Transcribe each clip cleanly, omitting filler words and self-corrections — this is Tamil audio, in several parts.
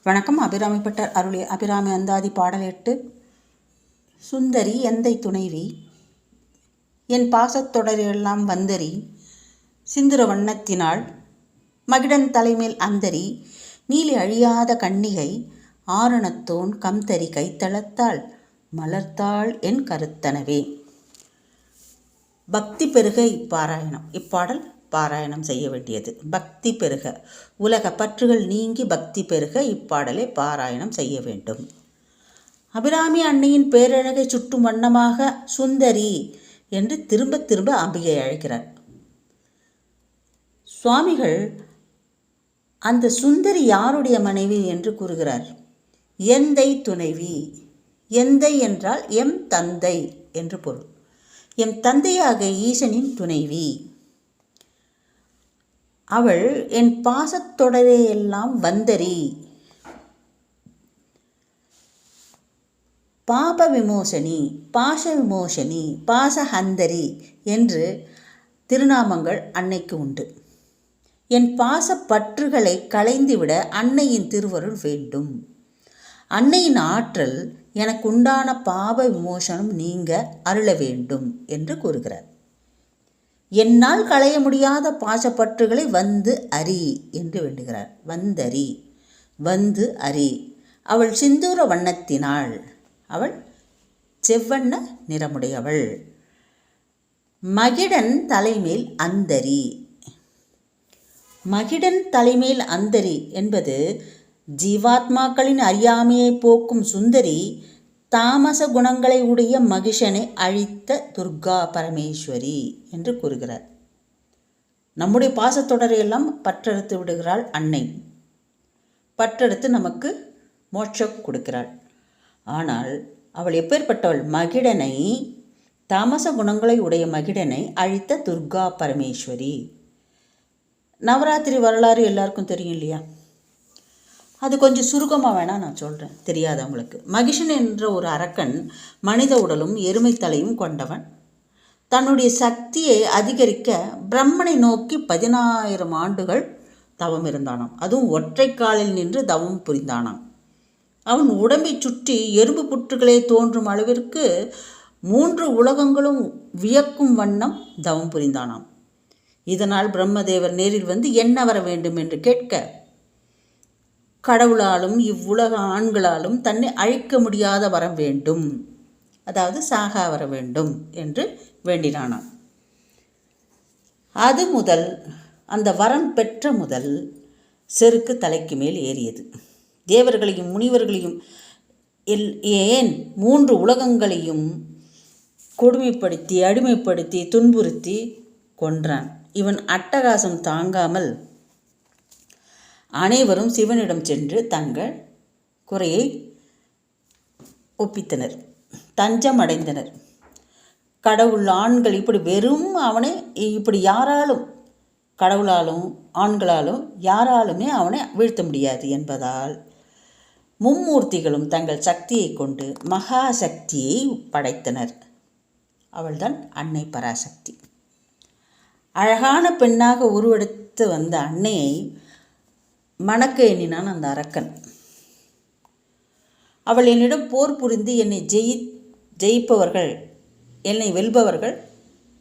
வணக்கம். அபிராமிப்பட்டர் அருளிய அபிராமி அந்தாதி பாடல் 8. சுந்தரி எந்தை துணைவி என் பாசத்தொடரெல்லாம் வந்தரி சிந்துர வண்ணத்தினாள் மகிடன் தலைமேல் அந்தரி நீலி அழியாத கன்னிகை ஆரணத்தோன் கம்தரி கைத்தளத்தாள் மலர்த்தாள் என் கருத்தனவே. பக்தி பெருக இப்பாராயணம். இப்பாடல் பாராயணம் செய்ய வேண்டியது. பக்தி பெருக, உலக பற்றுகள் நீங்கி பக்தி பெருக இப்பாடலை பாராயணம் செய்ய வேண்டும். அபிராமி அன்னையின் பேரழகை சுட்டும் வண்ணமாக சுந்தரி என்று திரும்ப திரும்ப அம்பிகை அழைக்கிறார். சுவாமிகள் அந்த சுந்தரி யாருடைய மனைவி என்று கூறுகிறார். எந்தை துணைவி. எந்தை என்றால் எம் தந்தை என்று பொருள். எம் தந்தையாக ஈசனின் துணைவி. அவள் என் பாசத்தொடரையெல்லாம் வந்தரி, பாப விமோசனி, பாச விமோசனி, பாசஹந்தரி என்று திருநாமங்கள் அன்னைக்கு உண்டு. என் பாச பற்றுகளை களைந்துவிட அன்னையின் திருவருள் வேண்டும். அன்னையின் ஆற்றல் எனக்கு உண்டான பாப விமோசனம் நீங்க அருள வேண்டும் என்று கூறுகிறார். என்னால் களைய முடியாத பாசப்பற்றுகளை வந்து அறி என்று வேண்டுகிறார். வந்தறி, வந்து அறி. அவள் சிந்தூர வண்ணத்தினாள், அவள் செவ்வண்ண நிறமுடையவள். மகிடன் தலைமேல் அந்தரி. மகிடன் தலைமேல் அந்தரி என்பது ஜீவாத்மாக்களின் அறியாமையை போக்கும் சுந்தரி தாமச குணங்களை உடைய மகிஷனை அழித்த துர்கா பரமேஸ்வரி என்று கூறுகிறார். நம்முடைய பாசத்தொடரையெல்லாம் பற்றெடுத்து விடுகிறாள் அன்னை. பற்றெடுத்து நமக்கு மோட்சம் கொடுக்கிறாள். ஆனால் அவள் எப்பேற்பட்டவள்? மகிடனை, தாமச குணங்களை உடைய மகிடனை அழித்த துர்கா பரமேஸ்வரி. நவராத்திரி வரலாறு எல்லாருக்கும் தெரியும் இல்லையா? அது கொஞ்சம் சுருக்கமாக வேணால் நான் சொல்கிறேன், தெரியாதவங்களுக்கு. மகிஷன் என்ற ஒரு அரக்கன் மனித உடலும் எருமை தலையும் கொண்டவன். தன்னுடைய சக்தியை அதிகரிக்க பிரம்மனை நோக்கி 10,000 ஆண்டுகள் தவம் இருந்தானாம். அதுவும் ஒற்றை காலில் நின்று தவம் புரிந்தானாம். அவன் உடம்பை சுற்றி எறும்பு புற்றுகளே தோன்றும் அளவிற்கு 3 உலகங்களும் வியக்கும் வண்ணம் தவம் புரிந்தானாம். இதனால் பிரம்மதேவர் நேரில் வந்து என்ன வர வேண்டும் என்று கேட்க, கடவுளாலும் இவ்வுலக ஆண்களாலும் தன்னை அழிக்க முடியாத வரம் வேண்டும், அதாவது சாகா வர வேண்டும் என்று வேண்டினானான். அது முதல், அந்த வரம் பெற்ற முதல் செருக்கு தலைக்கு மேல் ஏறியது. தேவர்களையும் முனிவர்களையும் ஏன் 3 உலகங்களையும் கொடுமைப்படுத்தி அடிமைப்படுத்தி துன்புறுத்தி கொன்றான். இவன் அட்டகாசம் தாங்காமல் அனைவரும் சிவனிடம் சென்று தங்கள் குறையை ஒப்பித்தனர், தஞ்சம் அடைந்தனர். கடவுள் ஆண்கள் இப்படி வெறும் அவனை இப்படி யாராலும், கடவுளாலும் ஆண்களாலும் யாராலுமே அவனை வீழ்த்த முடியாது என்பதால் மும்மூர்த்திகளும் தங்கள் சக்தியை கொண்டு மகா சக்தியை படைத்தனர். அவள்தான் அன்னை பராசக்தி. அழகான பெண்ணாக உருவெடுத்து வந்த அன்னையை மணக்க எண்ணினான் அந்த அரக்கன். அவள் என்னிடம் போர் புரிந்து என்னை ஜெயிப்பவர்கள், என்னை வெல்பவர்கள்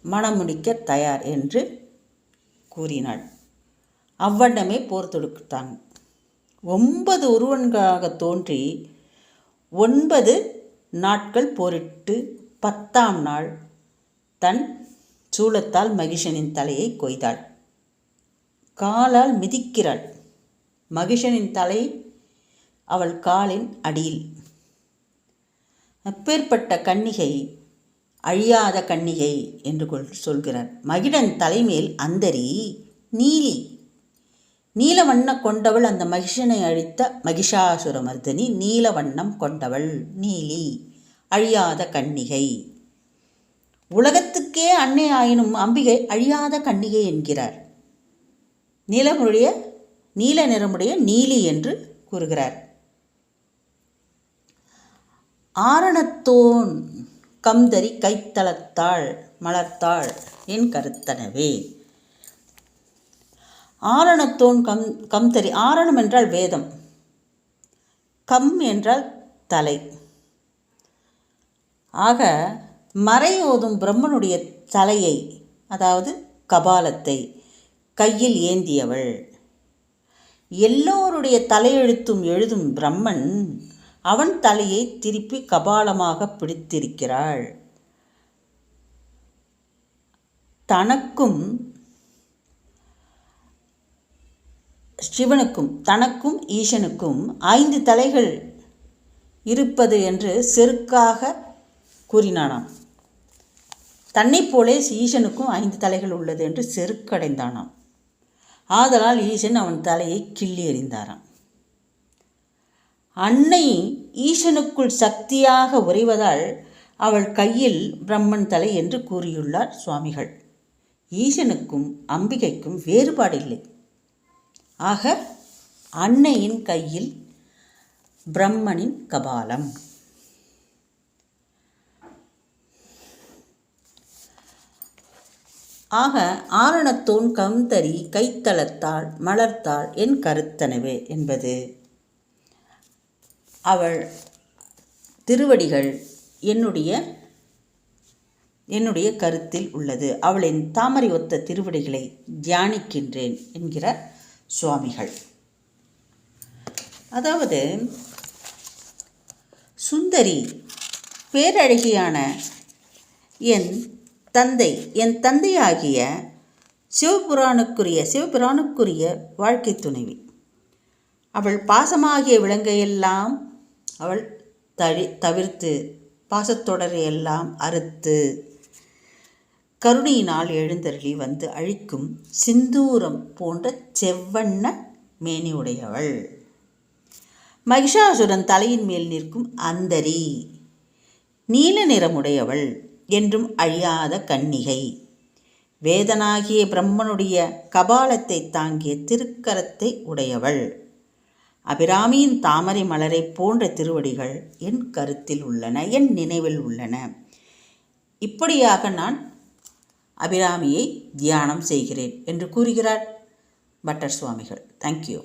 மனம் முடிக்க தயார் என்று கூறினாள். அவ்வண்ணமே போர் தொடுத்தான். 9 உருவன்களாக தோன்றி 9 நாட்கள் போரிட்டு 10ஆம் நாள் தன் சூலத்தால் மகிஷனின் தலையை கொய்தாள். காலால் மிதிக்கிறாள். மகிஷனின் தலை அவள் காலின் அடியில். அப்பேற்பட்ட கன்னிகை அழியாத கன்னிகை என்று சொல்கிறார். மகிடன் தலைமேல் அந்தரி நீலி, நீலவண்ணம் கொண்டவள். அந்த மகிஷனை அழித்த மகிஷாசுரமர்தினி நீலவண்ணம் கொண்டவள், நீலி, அழியாத கன்னிகை. உலகத்துக்கே அன்னை ஆயினும் அம்பிகை அழியாத கன்னிகை என்கிறார். நீல நிறமுடைய நீலி என்று கூறுகிறார். ஆரணத்தோன் கம்தரி கைத்தளத்தாள் மலர்த்தாள் என் கருத்தனவே. ஆரணத்தோன் கம்தரி. ஆரணம் என்றால் வேதம். கம் என்றால் தலை. ஆக மறையோதும் பிரம்மனுடைய தலையை, அதாவது கபாலத்தை கையில் ஏந்தியவள். எல்லோருடைய தலையெழுத்தும் எழுதும் பிரம்மன் அவன் தலையை திருப்பி கபாலமாக பிடித்திருக்கிறாள். தனக்கும் சிவனுக்கும், தனக்கும் ஈசனுக்கும் 5 தலைகள் இருப்பது என்று செருக்காக கூறினானாம். தன்னை போலே ஈசனுக்கும் 5 தலைகள் உள்ளது என்று செருக்கடைந்தானாம். ஆதலால் ஈசன் அவன் தலையை கிள்ளி எறிந்தாராம். அன்னை ஈசனுக்குள் சக்தியாக உறைவதால் அவள் கையில் பிரம்மன் தலை என்று கூறியுள்ளார் சுவாமிகள். ஈசனுக்கும் அம்பிகைக்கும் வேறுபாடில்லை. ஆக அன்னையின் கையில் பிரம்மனின் கபாலம். ஆக ஆரணத்தோன் கம்தரி கைத்தளத்தாள் மலர்த்தாள் என் கருத்தனவே என்பது அவள் திருவடிகள் என்னுடைய கருத்தில் உள்ளது. அவளின் தாமரை ஒத்த திருவடிகளை தியானிக்கின்றேன் என்கிறார் சுவாமிகள். அதாவது சுந்தரி பேரழகியான என் தந்தையாகிய சிவபிரானுக்குரிய வாழ்க்கை துணைவி. அவள் பாசமாகிய விலங்கையெல்லாம் அவள் தவிர்த்து, பாசத்தொடரையெல்லாம் அறுத்து, கருணையினால் எழுந்தருளி வந்து அழிக்கும் சிந்தூரம் போன்ற செவ்வண்ண மேனியுடையவள். மகிஷாசுரன் தலையின் மேல் நிற்கும் அந்தரி, நீல நிறமுடையவள், என்றும் அழியாத கன்னிகை, வேதனாகிய பிரம்மனுடைய கபாலத்தை தாங்கிய திருக்கரத்தை உடையவள். அபிராமியின் தாமரை மலரை போன்ற திருவடிகள் என் கருத்தில் உள்ளன, என் நினைவில் உள்ளன. இப்படியாக நான் அபிராமியை தியானம் செய்கிறேன் என்று கூறுகிறார் பட்டர் சுவாமிகள். தேங்க்யூ.